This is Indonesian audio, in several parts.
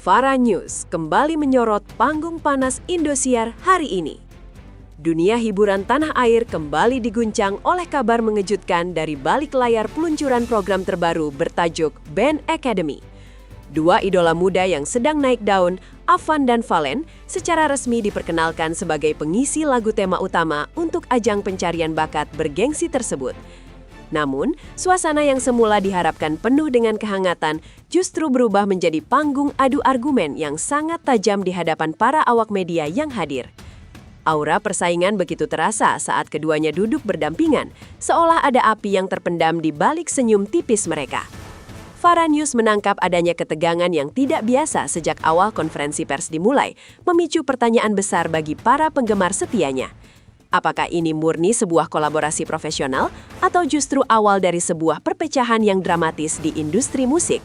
Fara News kembali menyorot panggung panas Indosiar hari ini. Dunia hiburan tanah air kembali diguncang oleh kabar mengejutkan dari balik layar peluncuran program terbaru bertajuk Band Academy. Dua idola muda yang sedang naik daun, Afan dan Fallen, secara resmi diperkenalkan sebagai pengisi lagu tema utama untuk ajang pencarian bakat bergengsi tersebut. Namun, suasana yang semula diharapkan penuh dengan kehangatan justru berubah menjadi panggung adu argumen yang sangat tajam di hadapan para awak media yang hadir. Aura persaingan begitu terasa saat keduanya duduk berdampingan, seolah ada api yang terpendam di balik senyum tipis mereka. Fara News menangkap adanya ketegangan yang tidak biasa sejak awal konferensi pers dimulai, memicu pertanyaan besar bagi para penggemar setianya. Apakah ini murni sebuah kolaborasi profesional atau justru awal dari sebuah perpecahan yang dramatis di industri musik?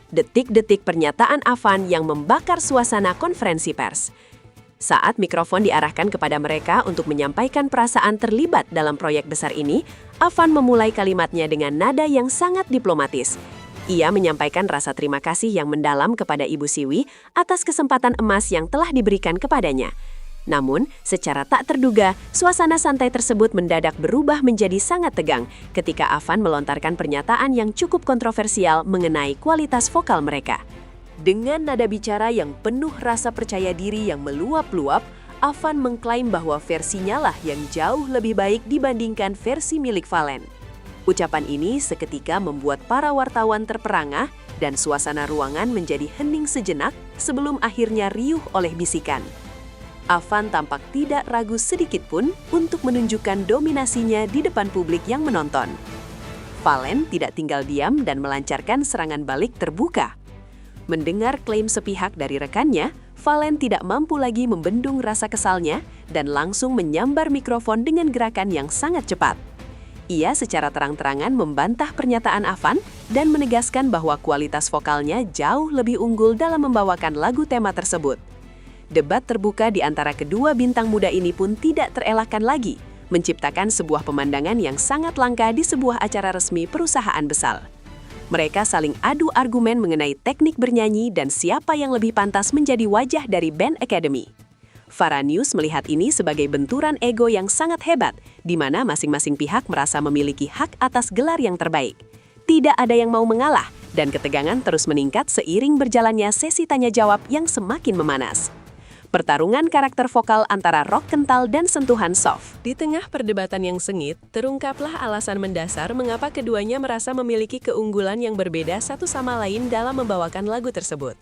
Detik-detik pernyataan Afan yang membakar suasana konferensi pers. Saat mikrofon diarahkan kepada mereka untuk menyampaikan perasaan terlibat dalam proyek besar ini, Afan memulai kalimatnya dengan nada yang sangat diplomatis. Ia menyampaikan rasa terima kasih yang mendalam kepada Ibu Siwi atas kesempatan emas yang telah diberikan kepadanya. Namun, secara tak terduga, suasana santai tersebut mendadak berubah menjadi sangat tegang ketika Afan melontarkan pernyataan yang cukup kontroversial mengenai kualitas vokal mereka. Dengan nada bicara yang penuh rasa percaya diri yang meluap-luap, Afan mengklaim bahwa versinya lah yang jauh lebih baik dibandingkan versi milik Fallen. Ucapan ini seketika membuat para wartawan terperangah dan suasana ruangan menjadi hening sejenak sebelum akhirnya riuh oleh bisikan. Afan tampak tidak ragu sedikit pun untuk menunjukkan dominasinya di depan publik yang menonton. Fallen tidak tinggal diam dan melancarkan serangan balik terbuka. Mendengar klaim sepihak dari rekannya, Fallen tidak mampu lagi membendung rasa kesalnya dan langsung menyambar mikrofon dengan gerakan yang sangat cepat. Ia secara terang-terangan membantah pernyataan Afan dan menegaskan bahwa kualitas vokalnya jauh lebih unggul dalam membawakan lagu tema tersebut. Debat terbuka di antara kedua bintang muda ini pun tidak terelakkan lagi, menciptakan sebuah pemandangan yang sangat langka di sebuah acara resmi perusahaan besar. Mereka saling adu argumen mengenai teknik bernyanyi dan siapa yang lebih pantas menjadi wajah dari Band Academy. Fara News melihat ini sebagai benturan ego yang sangat hebat, di mana masing-masing pihak merasa memiliki hak atas gelar yang terbaik. Tidak ada yang mau mengalah, dan ketegangan terus meningkat seiring berjalannya sesi tanya-jawab yang semakin memanas. Pertarungan karakter vokal antara rock kental dan sentuhan soft. Di tengah perdebatan yang sengit, terungkaplah alasan mendasar mengapa keduanya merasa memiliki keunggulan yang berbeda satu sama lain dalam membawakan lagu tersebut.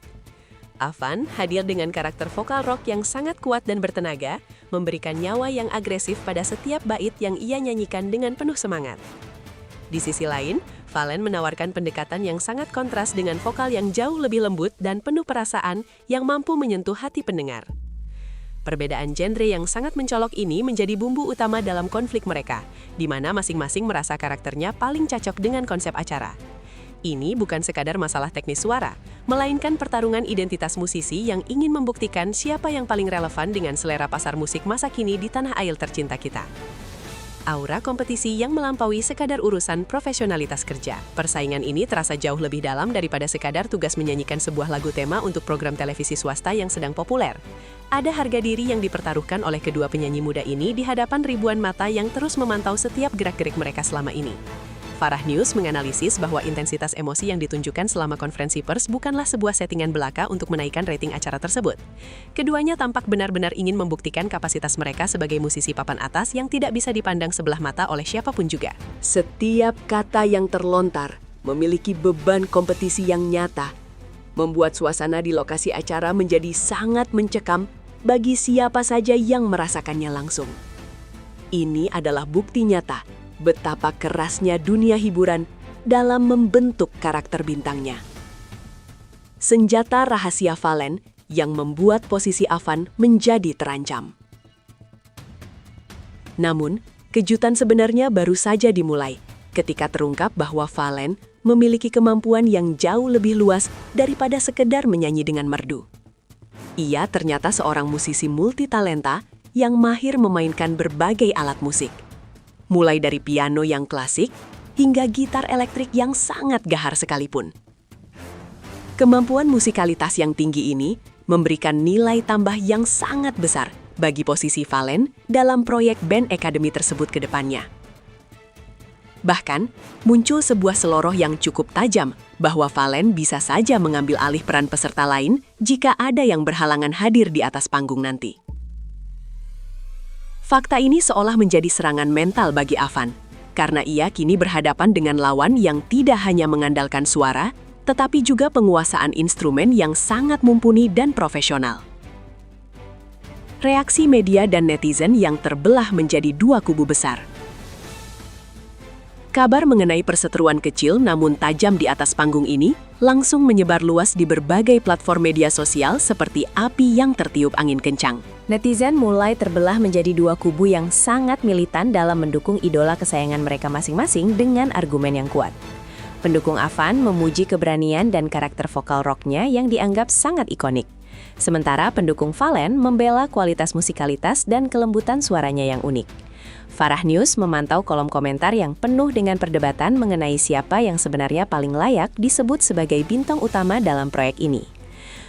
Afan hadir dengan karakter vokal rock yang sangat kuat dan bertenaga, memberikan nyawa yang agresif pada setiap bait yang ia nyanyikan dengan penuh semangat. Di sisi lain, Fallen menawarkan pendekatan yang sangat kontras dengan vokal yang jauh lebih lembut dan penuh perasaan yang mampu menyentuh hati pendengar. Perbedaan genre yang sangat mencolok ini menjadi bumbu utama dalam konflik mereka, di mana masing-masing merasa karakternya paling cocok dengan konsep acara. Ini bukan sekadar masalah teknis suara, melainkan pertarungan identitas musisi yang ingin membuktikan siapa yang paling relevan dengan selera pasar musik masa kini di tanah air tercinta kita. Aura kompetisi yang melampaui sekadar urusan profesionalitas kerja. Persaingan ini terasa jauh lebih dalam daripada sekadar tugas menyanyikan sebuah lagu tema untuk program televisi swasta yang sedang populer. Ada harga diri yang dipertaruhkan oleh kedua penyanyi muda ini di hadapan ribuan mata yang terus memantau setiap gerak-gerik mereka selama ini. Fara News menganalisis bahwa intensitas emosi yang ditunjukkan selama konferensi pers bukanlah sebuah settingan belaka untuk menaikkan rating acara tersebut. Keduanya tampak benar-benar ingin membuktikan kapasitas mereka sebagai musisi papan atas yang tidak bisa dipandang sebelah mata oleh siapapun juga. Setiap kata yang terlontar memiliki beban kompetisi yang nyata, membuat suasana di lokasi acara menjadi sangat mencekam bagi siapa saja yang merasakannya langsung. Ini adalah bukti nyata betapa kerasnya dunia hiburan dalam membentuk karakter bintangnya. Senjata rahasia Fallen yang membuat posisi Afan menjadi terancam. Namun, kejutan sebenarnya baru saja dimulai ketika terungkap bahwa Fallen memiliki kemampuan yang jauh lebih luas daripada sekedar menyanyi dengan merdu. Ia ternyata seorang musisi multitalenta yang mahir memainkan berbagai alat musik. Mulai dari piano yang klasik hingga gitar elektrik yang sangat gahar sekalipun. Kemampuan musikalitas yang tinggi ini memberikan nilai tambah yang sangat besar bagi posisi Valen dalam proyek band Academy tersebut ke depannya. Bahkan, muncul sebuah seloroh yang cukup tajam bahwa Valen bisa saja mengambil alih peran peserta lain jika ada yang berhalangan hadir di atas panggung nanti. Fakta ini seolah menjadi serangan mental bagi Avan, karena ia kini berhadapan dengan lawan yang tidak hanya mengandalkan suara, tetapi juga penguasaan instrumen yang sangat mumpuni dan profesional. Reaksi media dan netizen yang terbelah menjadi dua kubu besar. Kabar mengenai perseteruan kecil namun tajam di atas panggung ini langsung menyebar luas di berbagai platform media sosial seperti api yang tertiup angin kencang. Netizen mulai terbelah menjadi dua kubu yang sangat militan dalam mendukung idola kesayangan mereka masing-masing dengan argumen yang kuat. Pendukung Avan memuji keberanian dan karakter vokal rocknya yang dianggap sangat ikonik. Sementara pendukung Valen membela kualitas musikalitas dan kelembutan suaranya yang unik. Farah News memantau kolom komentar yang penuh dengan perdebatan mengenai siapa yang sebenarnya paling layak disebut sebagai bintang utama dalam proyek ini.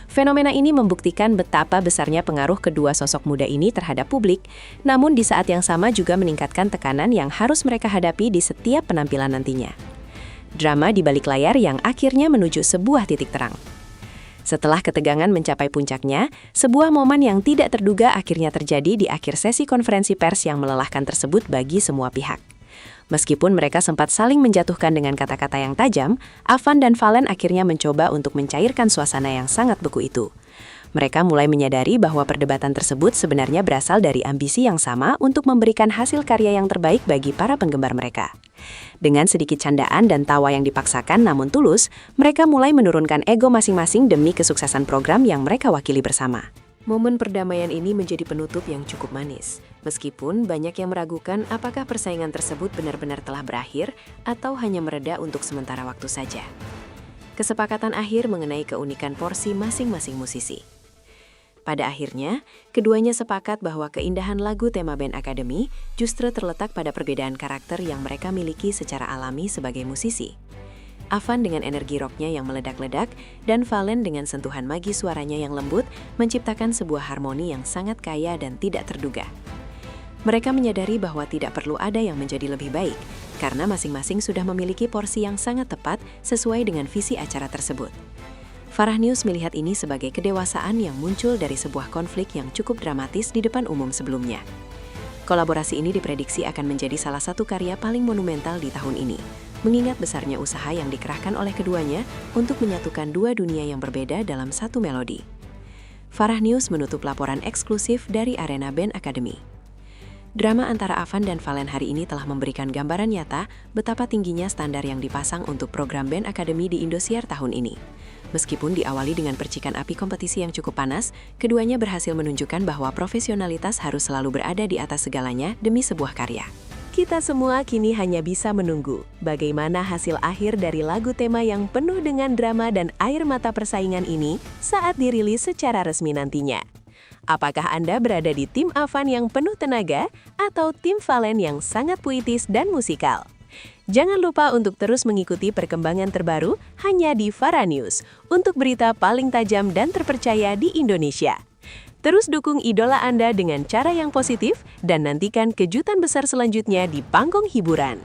Fenomena ini membuktikan betapa besarnya pengaruh kedua sosok muda ini terhadap publik, namun di saat yang sama juga meningkatkan tekanan yang harus mereka hadapi di setiap penampilan nantinya. Drama di balik layar yang akhirnya menuju sebuah titik terang. Setelah ketegangan mencapai puncaknya, sebuah momen yang tidak terduga akhirnya terjadi di akhir sesi konferensi pers yang melelahkan tersebut bagi semua pihak. Meskipun mereka sempat saling menjatuhkan dengan kata-kata yang tajam, Avan dan Valen akhirnya mencoba untuk mencairkan suasana yang sangat beku itu. Mereka mulai menyadari bahwa perdebatan tersebut sebenarnya berasal dari ambisi yang sama untuk memberikan hasil karya yang terbaik bagi para penggemar mereka. Dengan sedikit candaan dan tawa yang dipaksakan namun tulus, mereka mulai menurunkan ego masing-masing demi kesuksesan program yang mereka wakili bersama. Momen perdamaian ini menjadi penutup yang cukup manis. Meskipun banyak yang meragukan apakah persaingan tersebut benar-benar telah berakhir atau hanya mereda untuk sementara waktu saja. Kesepakatan akhir mengenai keunikan porsi masing-masing musisi. Pada akhirnya, keduanya sepakat bahwa keindahan lagu tema band Academy justru terletak pada perbedaan karakter yang mereka miliki secara alami sebagai musisi. Avan dengan energi rocknya yang meledak-ledak, dan Valen dengan sentuhan magis suaranya yang lembut menciptakan sebuah harmoni yang sangat kaya dan tidak terduga. Mereka menyadari bahwa tidak perlu ada yang menjadi lebih baik, karena masing-masing sudah memiliki porsi yang sangat tepat sesuai dengan visi acara tersebut. Farah News melihat ini sebagai kedewasaan yang muncul dari sebuah konflik yang cukup dramatis di depan umum sebelumnya. Kolaborasi ini diprediksi akan menjadi salah satu karya paling monumental di tahun ini, mengingat besarnya usaha yang dikerahkan oleh keduanya untuk menyatukan dua dunia yang berbeda dalam satu melodi. Farah News menutup laporan eksklusif dari arena band Academy. Drama antara Avan dan Valen hari ini telah memberikan gambaran nyata betapa tingginya standar yang dipasang untuk program band Academy di Indosiar tahun ini. Meskipun diawali dengan percikan api kompetisi yang cukup panas, keduanya berhasil menunjukkan bahwa profesionalitas harus selalu berada di atas segalanya demi sebuah karya. Kita semua kini hanya bisa menunggu bagaimana hasil akhir dari lagu tema yang penuh dengan drama dan air mata persaingan ini saat dirilis secara resmi nantinya. Apakah Anda berada di tim Avan yang penuh tenaga atau tim Valen yang sangat puitis dan musikal? Jangan lupa untuk terus mengikuti perkembangan terbaru hanya di Farah News untuk berita paling tajam dan terpercaya di Indonesia. Terus dukung idola Anda dengan cara yang positif dan nantikan kejutan besar selanjutnya di panggung hiburan.